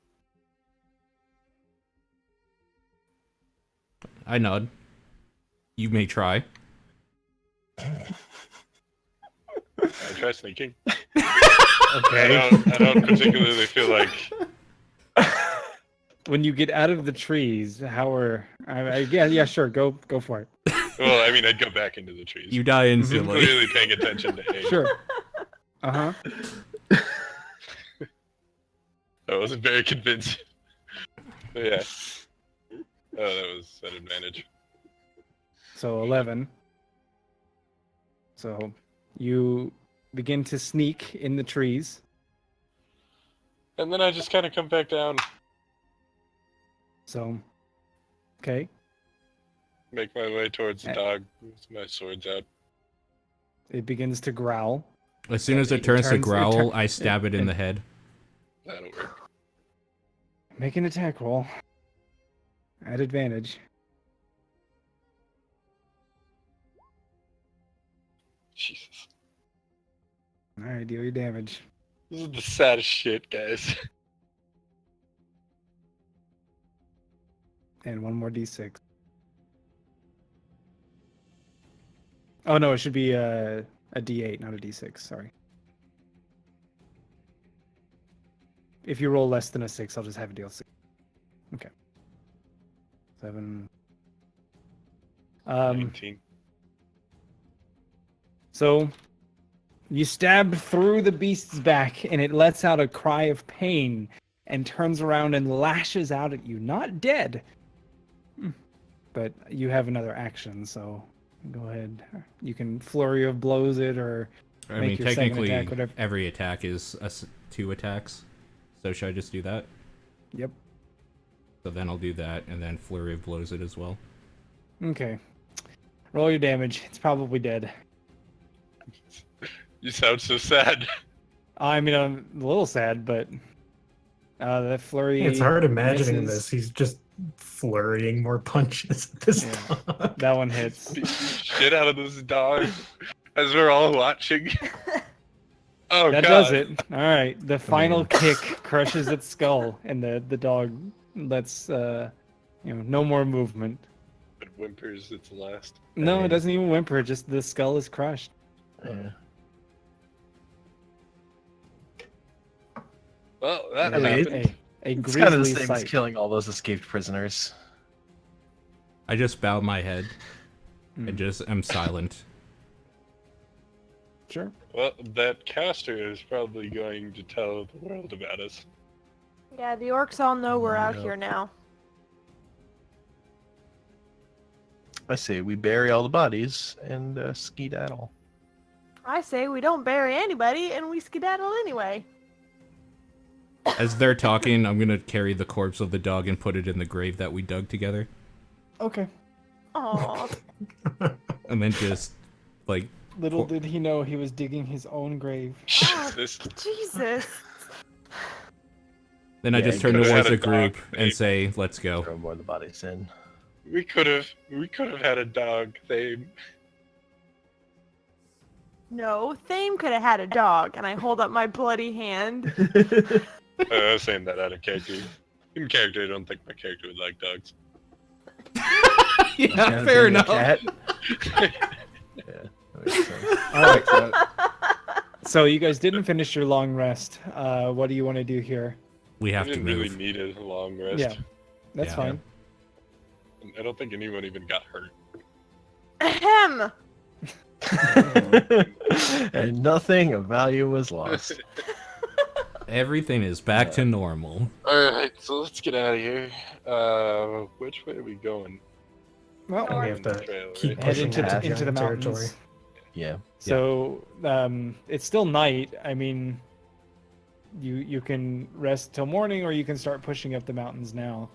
I nod. You may try. I try sneaking. Okay. I don't particularly feel like. When you get out of the trees, yeah, sure, go for it. Well, I mean, I'd go back into the trees. You die I'm instantly. clearly paying attention to Egg. Sure. Uh huh. That wasn't very convincing. But yeah. Oh, that was an advantage. So 11. So you begin to sneak in the trees. And then I just kind of come back down. So, okay. Make my way towards the dog with my swords out. It begins to growl. As soon as it turns to growl, I stab it in the head. That'll work. Make an attack roll. At advantage. Jesus. Alright, deal your damage. This is the saddest shit, guys. And one more d6. Oh no, it should be a d8, not a d6, sorry. If you roll less than a 6, I'll just have it deal 6. Okay. 7. 19. So you stab through the beast's back and it lets out a cry of pain and turns around and lashes out at you. Not dead, but you have another action, so go ahead. You can flurry of blows it or I make mean, your second technically, attack, whatever. every attack is 2 attacks. So should I just do that? Yep. So then I'll do that, and then flurry of blows it as well. Okay. Roll your damage. It's probably dead. You sound so sad. I mean, I'm a little sad, but that flurry. It's hard imagining misses. this. He's just flurrying more punches at this time. That one hits. Beat the shit out of this dog as we're all watching. Oh, That God. does it. All right. The final kick crushes its skull, and the dog lets no more movement. It whimpers its last. No, it doesn't even whimper. Just the skull is crushed. Yeah. Well, that I mean, happened. A It's kind of the grisly same sight. as killing all those escaped prisoners. I just bow my head Hmm. and just am silent. Sure. Well, that caster is probably going to tell the world about us. Yeah, the orcs all know we're out Yep. here now. I say we bury all the bodies and skedaddle. I say we don't bury anybody and we skedaddle anyway. As they're talking, I'm gonna carry the corpse of the dog and put it in the grave that we dug together. Okay. Aww. And then just, like, Little did he know he was digging his own grave. Jesus. Jesus. then I Yeah, just you turn could've towards had the a group dog, and mate. say, let's go. Throw more of the bodies in. We could have had a dog. No, Thame could have had a dog, and I hold up my bloody hand. I was saying that out of character. In character, I don't think my character would like dogs. Yeah, Kinda fair being a enough. cat. Yeah, that makes sense. All right. So you guys didn't finish your long rest. What do you want to do here? We have I to didn't really move. need a long rest. Yeah. That's Yeah. fine. I don't think anyone even got hurt. Ahem. And nothing of value was lost. Everything is back to normal. Alright, so let's get out of here. Which way are we going? Well, And we have On the to trail, keep right? head pushing into that into the giant mountains. territory. Yeah. So it's still night. I mean, you can rest till morning, or you can start pushing up the mountains now.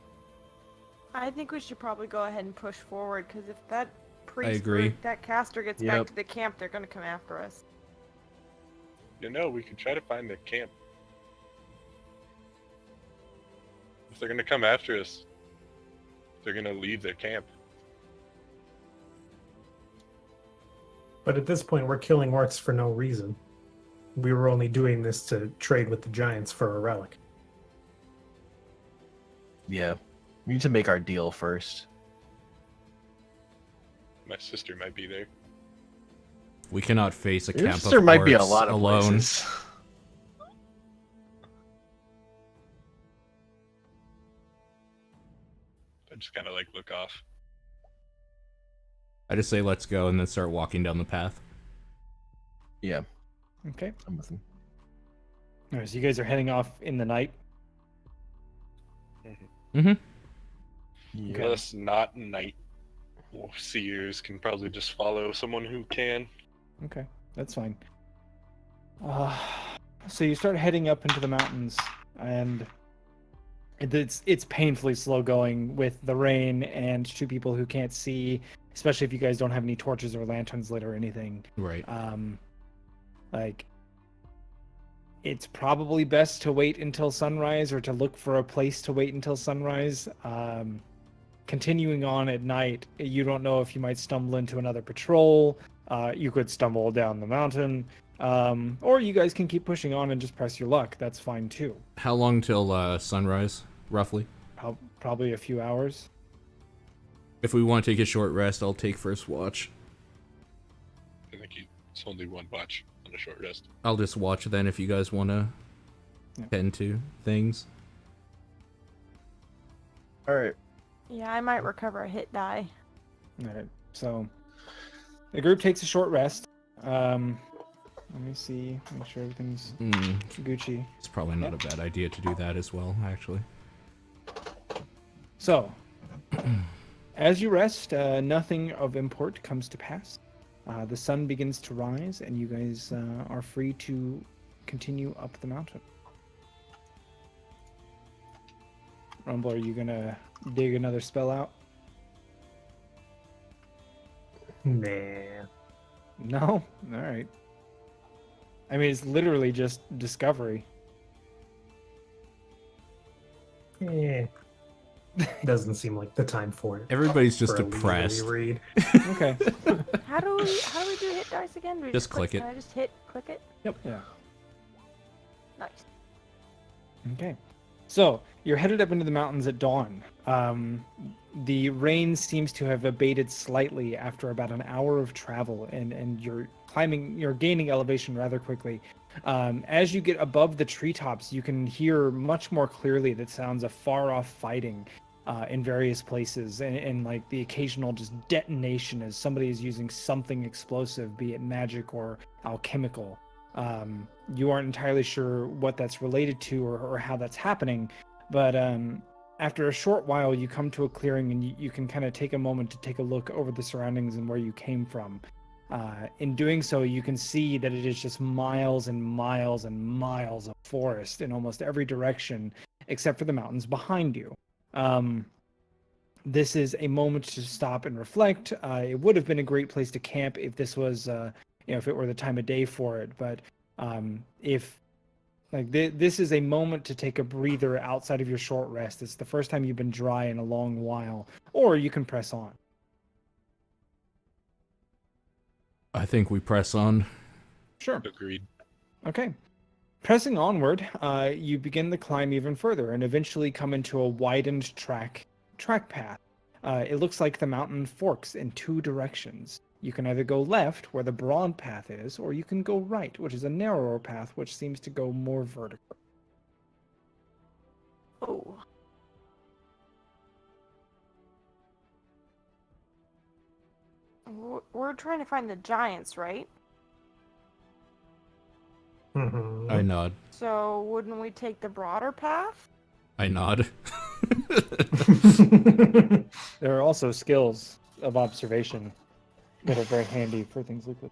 I think we should probably go ahead and push forward, because if that priest agree. or that caster gets Yep. back to the camp, they're gonna come after us. You know, we could try to find the camp. If they're gonna come after us, they're gonna leave their camp. But at this point, we're killing orcs for no reason. We were only doing this to trade with the giants for a relic. Yeah. We need to make our deal first. My sister might be there. We cannot face a Your camp sister of might be a orcs lot of alone. places. I just kind of like look off. I just say let's go and then start walking down the path. Yeah, Okay. I'm with him. All right. So you guys are heading off in the night. Mm-hmm. Yeah. Unless not night seers can probably just follow someone who can. Okay, that's fine. So you start heading up into the mountains, and It's painfully slow going with the rain and two people who can't see, especially if you guys don't have any torches or lanterns lit or anything. Right. Like, it's probably best to wait until sunrise or to look for a place to wait until sunrise. Continuing on at night, you don't know if you might stumble into another patrol. You could stumble down the mountain. Or you guys can keep pushing on and just press your luck. That's fine too. How long till sunrise, roughly? Probably a few hours. If we want to take a short rest, I'll take first watch. I think it's only one watch on a short rest. I'll just watch then if you guys want to tend to things. All right. Yeah, I might recover a hit die. All right. So the group takes a short rest. Let me see. Make sure everything's Gucci. It's probably not a bad idea to do that as well, actually. So, as you rest, nothing of import comes to pass. The sun begins to rise, and you guys are free to continue up the mountain. Rumble, are you gonna dig another spell out? Nah. No? All right. I mean, it's literally just discovery. Eh. Doesn't seem like the time for it. Everybody's just for a depressed. leisurely read. Okay. How do we do hit dice again? Do we Just click it. Can I just click it? Yeah. Nice. Okay. So, you're headed up into the mountains at dawn. The rain seems to have abated slightly after about an hour of travel, and you're gaining elevation rather quickly. As you get above the treetops, you can hear much more clearly the sounds of far-off fighting in various places, and like the occasional just detonation as somebody is using something explosive, be it magic or alchemical. You aren't entirely sure what that's related to or how that's happening, but after a short while, you come to a clearing and you can kind of take a moment to take a look over the surroundings and where you came from. In doing so, you can see that it is just miles and miles and miles of forest in almost every direction, except for the mountains behind you. This is a moment to stop and reflect. It would have been a great place to camp if this was, if it were the time of day for it. But this is a moment to take a breather outside of your short rest. It's the first time you've been dry in a long while, or you can press on. I think we press on. Sure. Agreed. Okay. Pressing onward, you begin the climb even further and eventually come into a widened track path. It looks like the mountain forks in two directions. You can either go left, where the broad path is, or you can go right, which is a narrower path, which seems to go more vertical. Oh. We're trying to find the giants, right? Mhm. I nod. So wouldn't we take the broader path? I nod. There are also skills of observation that are very handy for things like this.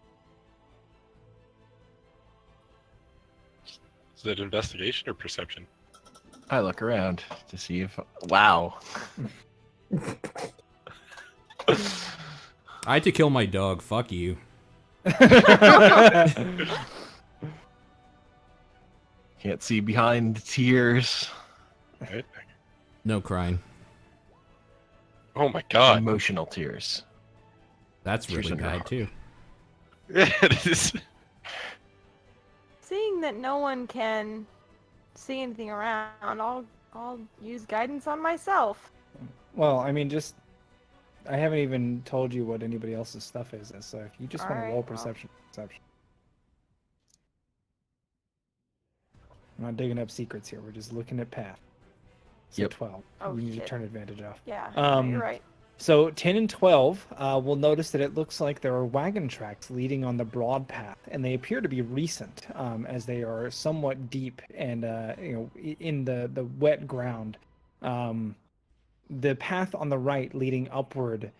Is it investigation or perception? I look around to see if. Wow. I had to kill my dog. Fuck you. Can't see behind the tears. Right? No crying. Oh my god. Emotional tears. That's Tears really in your bad heart. too. It is. Seeing that no one can see anything around, I'll use guidance on myself. Well, I mean, I haven't even told you what anybody else's stuff is, so if you just want to Alright, roll well. perception. I'm not digging up secrets here. We're just looking at path. So Yep. 12. Oh, we need to shit. turn advantage off. Yeah, Um, you're right. So 10 and 12 will notice that it looks like there are wagon tracks leading on the broad path, and they appear to be recent, as they are somewhat deep and in the wet ground. The path on the right leading upward,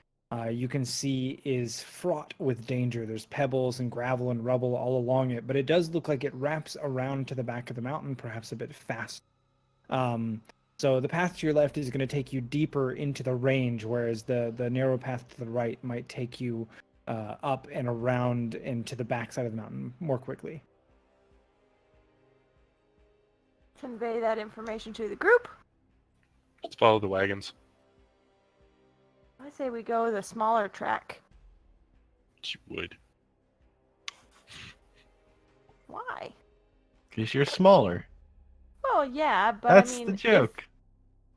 you can see is fraught with danger. There's pebbles and gravel and rubble all along it, but it does look like it wraps around to the back of the mountain, perhaps a bit fast. So the path to your left is going to take you deeper into the range, whereas the narrow path to the right might take you up and around and to the backside of the mountain more quickly. Convey that information to the group. Let's follow the wagons. I say we go the smaller track. You would. Why? Because you're smaller. Well, yeah, but That's I mean, the joke.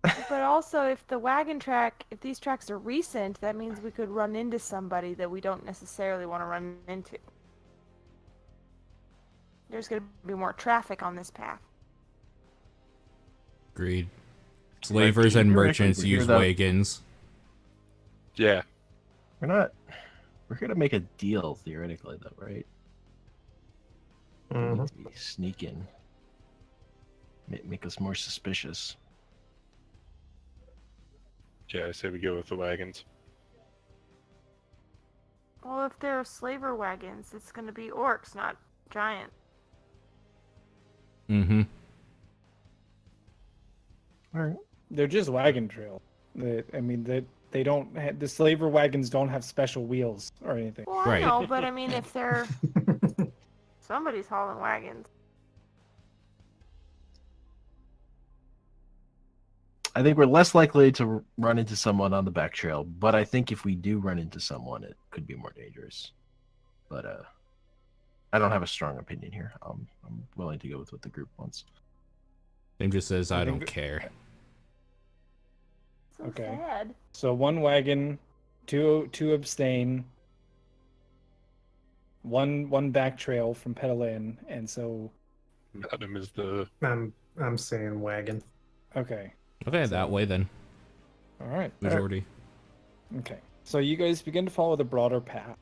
but also, if the wagon track, if these tracks are recent, that means we could run into somebody that we don't necessarily want to run into. There's going to be more traffic on this path. Agreed. Slavers and merchants use wagons. Yeah. We're gonna make a deal theoretically, though, right? We need to be sneaking. Make us more suspicious. Yeah, I say we go with the wagons. Well, if there are slaver wagons, it's going to be orcs, not giants. Mm-hmm. All right. They're just wagon trail. They don't. The slaver wagons don't have special wheels or anything. Well, Right. I know, but I mean, if they're somebody's hauling wagons. I think we're less likely to run into someone on the back trail, but I think if we do run into someone, it could be more dangerous. But I don't have a strong opinion here. I'm willing to go with what the group wants. Tim just says, I think don't care. So Okay. sad. So one wagon, two abstain, one back trail from Petalin, and so Adam is the. I'm saying wagon. okay. Okay, that way then. All right. Majority. Okay. So you guys begin to follow the broader path.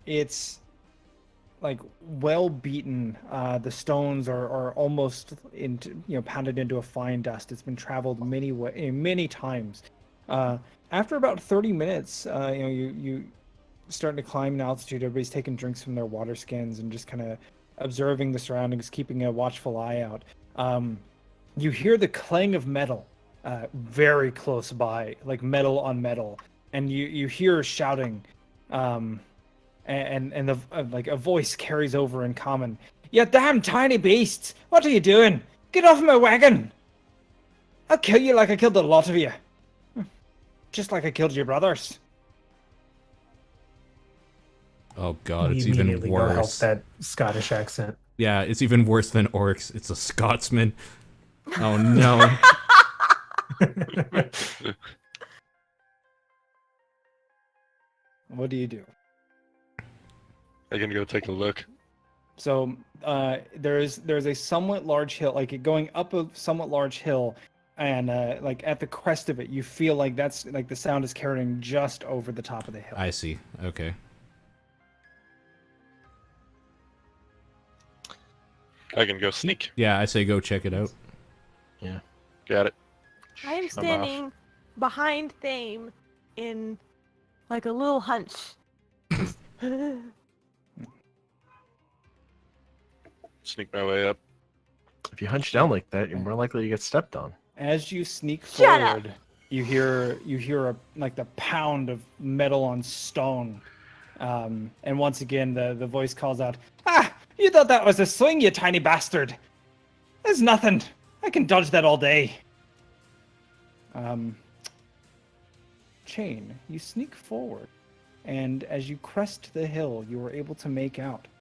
It's like well beaten. The stones are almost pounded into a fine dust. It's been traveled many times. After about 30 minutes, you starting to climb in altitude. Everybody's taking drinks from their water skins and just kind of observing the surroundings, keeping a watchful eye out. You hear the clang of metal very close by, like metal on metal, and you hear shouting, and like a voice carries over in common. "You damn tiny beasts! What are you doing? Get off my wagon! I'll kill you like I killed a lot of you, just like I killed your brothers." Oh god, We it's even immediately go help worse. that Scottish accent. Yeah, it's even worse than orcs. It's a Scotsman. Oh no. What do you do? I can go take a look. So there's a somewhat large hill, like going up a somewhat large hill, and like at the crest of it, you feel like that's like the sound is carrying just over the top of the hill. I see. Okay. I can go sneak. Yeah, I say go check it out. Got it. I am I'm off. standing behind Thame in like a little hunch. Sneak my way up. If you hunch down like that, you're more likely to get stepped on. As you sneak Shut up! forward, you hear like the pound of metal on stone, and once again the voice calls out, "Ah, you thought that was a swing, you tiny bastard! There's nothing. I can dodge that all day." Chain, you sneak forward, and as you crest the hill, you are able to make out